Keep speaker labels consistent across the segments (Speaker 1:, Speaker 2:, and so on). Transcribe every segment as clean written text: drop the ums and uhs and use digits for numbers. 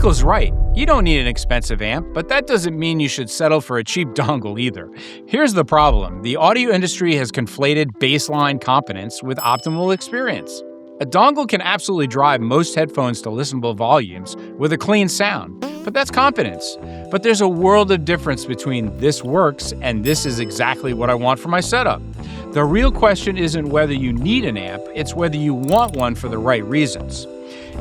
Speaker 1: Crinacle's right. You don't need an expensive amp, but that doesn't mean you should settle for a cheap dongle either. Here's the problem. The audio industry has conflated baseline competence with optimal experience. A dongle can absolutely drive most headphones to listenable volumes with a clean sound, but that's competence. But there's a world of difference between this works and this is exactly what I want for my setup. The real question isn't whether you need an amp, it's whether you want one for the right reasons.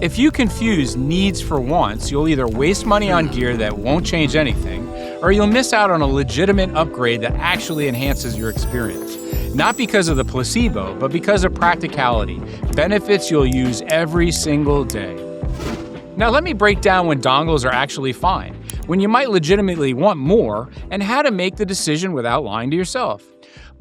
Speaker 1: If you confuse needs for wants, you'll either waste money on gear that won't change anything, or you'll miss out on a legitimate upgrade that actually enhances your experience. Not because of the placebo, but because of practicality, benefits you'll use every single day. Now let me break down when dongles are actually fine, when you might legitimately want more, and how to make the decision without lying to yourself.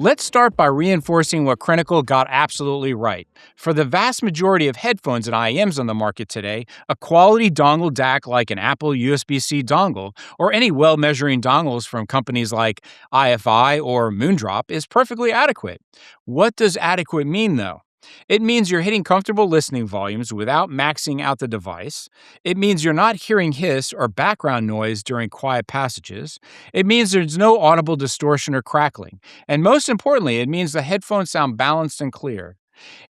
Speaker 1: Let's start by reinforcing what Crinacle got absolutely right. For the vast majority of headphones and IEMs on the market today, a quality dongle DAC like an Apple USB-C dongle or any well-measuring dongles from companies like IFI or Moondrop is perfectly adequate. What does adequate mean, though? It means you're hitting comfortable listening volumes without maxing out the device. It means you're not hearing hiss or background noise during quiet passages. It means there's no audible distortion or crackling. And most importantly, it means the headphones sound balanced and clear.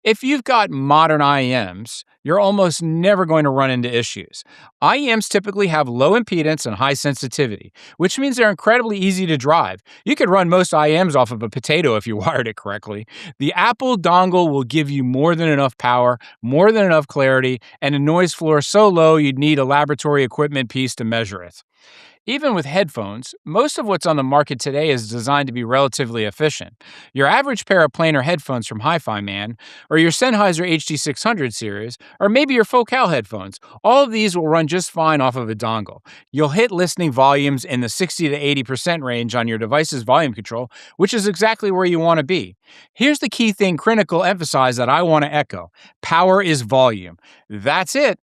Speaker 1: If you've got modern IEMs, you're almost never going to run into issues. IEMs typically have low impedance and high sensitivity, which means they're incredibly easy to drive. You could run most IEMs off of a potato if you wired it correctly. The Apple dongle will give you more than enough power, more than enough clarity, and a noise floor so low you'd need a laboratory equipment piece to measure it. Even with headphones, most of what's on the market today is designed to be relatively efficient. Your average pair of planar headphones from Hi-Fi Man, or your Sennheiser HD600 series, or maybe your Focal headphones, all of these will run just fine off of a dongle. You'll hit listening volumes in the 60 to 80% range on your device's volume control, which is exactly where you want to be. Here's the key thing Crinacle emphasized that I want to echo. Power is volume. That's it.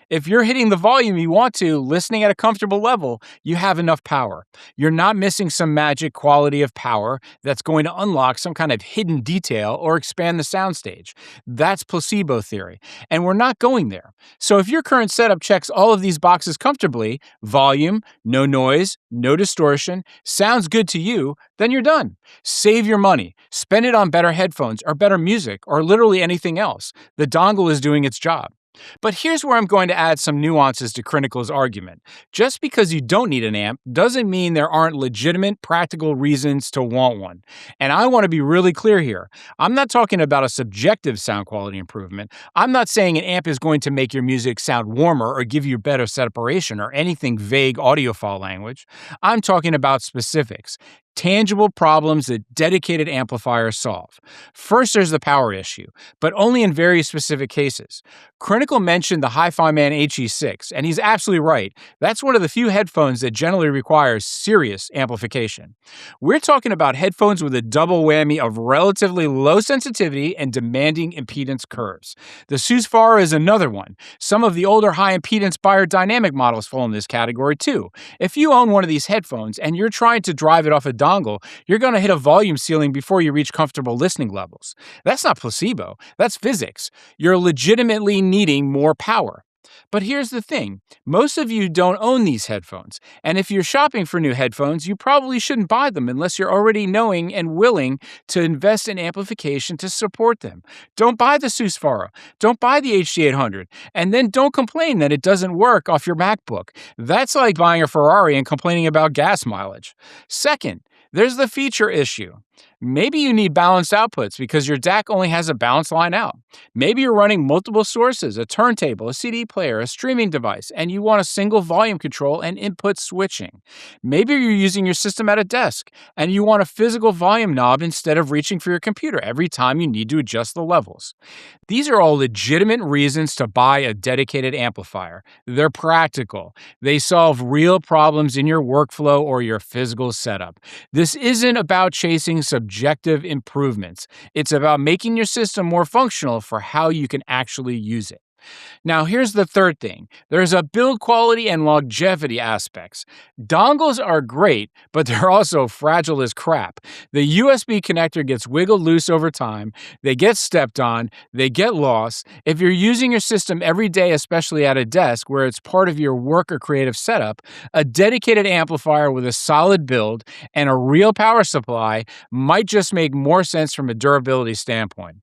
Speaker 1: If you're hitting the volume you want to, listening at a comfortable level, you have enough power. You're not missing some magic quality of power that's going to unlock some kind of hidden detail or expand the soundstage. That's placebo theory, and we're not going there. So if your current setup checks all of these boxes comfortably, volume, no noise, no distortion, sounds good to you, then you're done. Save your money. Spend it on better headphones or better music or literally anything else. The dongle is doing its job. But here's where I'm going to add some nuances to Crinacle's argument. Just because you don't need an amp doesn't mean there aren't legitimate, practical reasons to want one. And I want to be really clear here. I'm not talking about a subjective sound quality improvement. I'm not saying an amp is going to make your music sound warmer or give you better separation or anything vague audiophile language. I'm talking about specifics. Tangible problems that dedicated amplifiers solve. First, there's the power issue, but only in very specific cases. Crinacle mentioned the Hi-Fi Man HE6, and he's absolutely right. That's one of the few headphones that generally requires serious amplification. We're talking about headphones with a double whammy of relatively low sensitivity and demanding impedance curves. The Susvara is another one. Some of the older high-impedance biodynamic models fall in this category too. If you own one of these headphones and you're trying to drive it off a dongle, you're going to hit a volume ceiling before you reach comfortable listening levels. That's not placebo, that's physics. You're legitimately needing more power. But here's the thing, most of you don't own these headphones, and if you're shopping for new headphones, you probably shouldn't buy them unless you're already knowing and willing to invest in amplification to support them. Don't buy the Susvara, don't buy the HD800, and then don't complain that it doesn't work off your MacBook. That's like buying a Ferrari and complaining about gas mileage. Second, there's the feature issue. Maybe you need balanced outputs because your DAC only has a balanced line out. Maybe you're running multiple sources, a turntable, a CD player, a streaming device, and you want a single volume control and input switching. Maybe you're using your system at a desk and you want a physical volume knob instead of reaching for your computer every time you need to adjust the levels. These are all legitimate reasons to buy a dedicated amplifier. They're practical. They solve real problems in your workflow or your physical setup. This isn't about chasing subjective improvements. It's about making your system more functional for how you can actually use it. Now, here's the third thing. There's a build quality and longevity aspects. Dongles are great, but they're also fragile as crap. The USB connector gets wiggled loose over time, they get stepped on, they get lost. If you're using your system every day, especially at a desk where it's part of your work or creative setup, a dedicated amplifier with a solid build and a real power supply might just make more sense from a durability standpoint.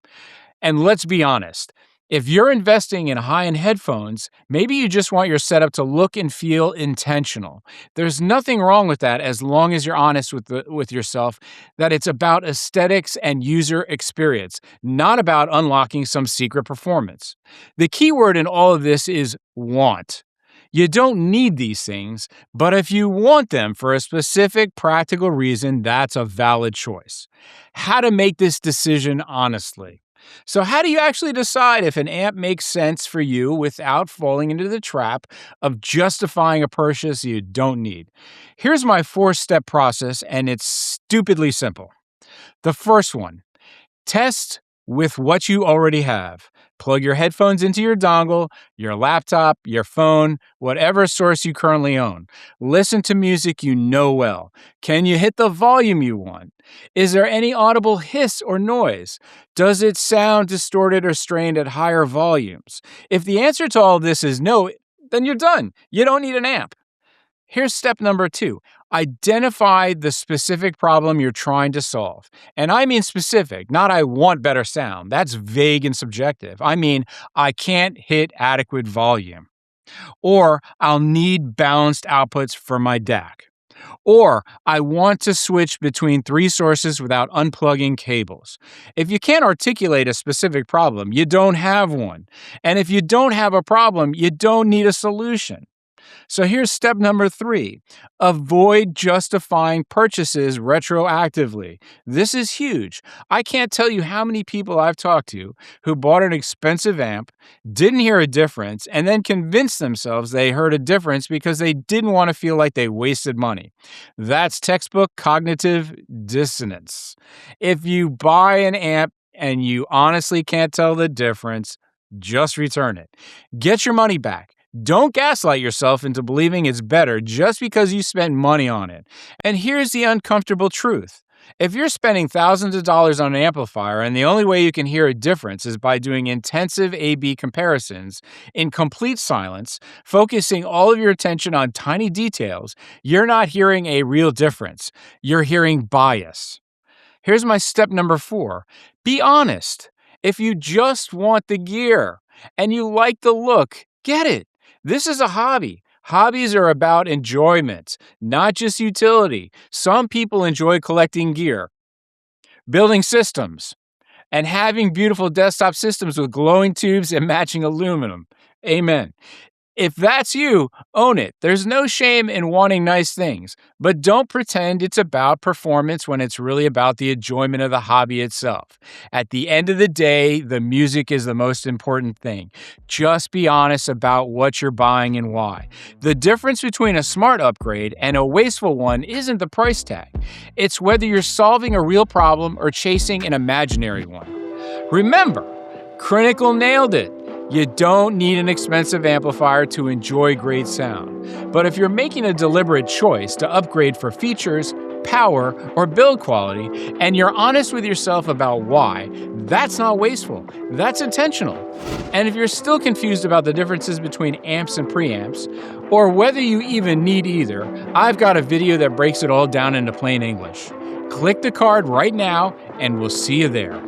Speaker 1: And let's be honest, if you're investing in high-end headphones, maybe you just want your setup to look and feel intentional. There's nothing wrong with that as long as you're honest with yourself that it's about aesthetics and user experience, not about unlocking some secret performance. The key word in all of this is want. You don't need these things, but if you want them for a specific practical reason, that's a valid choice. How to make this decision honestly. So, how do you actually decide if an amp makes sense for you without falling into the trap of justifying a purchase you don't need? Here's my 4-step process, and it's stupidly simple. The first one, test with what you already have. Plug your headphones into your dongle, your laptop, your phone, whatever source you currently own. Listen to music you know well. Can you hit the volume you want? Is there any audible hiss or noise? Does it sound distorted or strained at higher volumes? If the answer to all this is no, then you're done. You don't need an amp. Here's step number 2. Identify the specific problem you're trying to solve. And I mean specific, not I want better sound. That's vague and subjective. I mean, I can't hit adequate volume. Or I'll need balanced outputs for my DAC. Or I want to switch between 3 sources without unplugging cables. If you can't articulate a specific problem, you don't have one. And if you don't have a problem, you don't need a solution. So here's step number 3. Avoid justifying purchases retroactively. This is huge. I can't tell you how many people I've talked to who bought an expensive amp, didn't hear a difference, and then convinced themselves they heard a difference because they didn't want to feel like they wasted money. That's textbook cognitive dissonance. If you buy an amp and you honestly can't tell the difference, just return it. Get your money back. Don't gaslight yourself into believing it's better just because you spent money on it. And here's the uncomfortable truth. If you're spending thousands of dollars on an amplifier and the only way you can hear a difference is by doing intensive A/B comparisons in complete silence, focusing all of your attention on tiny details, you're not hearing a real difference. You're hearing bias. Here's my step number 4. Be honest. If you just want the gear and you like the look, get it. This is a hobby. Hobbies are about enjoyment, not just utility. Some people enjoy collecting gear, building systems, and having beautiful desktop systems with glowing tubes and matching aluminum. Amen. If that's you, own it. There's no shame in wanting nice things, but don't pretend it's about performance when it's really about the enjoyment of the hobby itself. At the end of the day, the music is the most important thing. Just be honest about what you're buying and why. The difference between a smart upgrade and a wasteful one isn't the price tag. It's whether you're solving a real problem or chasing an imaginary one. Remember, Crinacle nailed it. You don't need an expensive amplifier to enjoy great sound. But if you're making a deliberate choice to upgrade for features, power, or build quality, and you're honest with yourself about why, that's not wasteful. That's intentional. And if you're still confused about the differences between amps and preamps, or whether you even need either, I've got a video that breaks it all down into plain English. Click the card right now, and we'll see you there.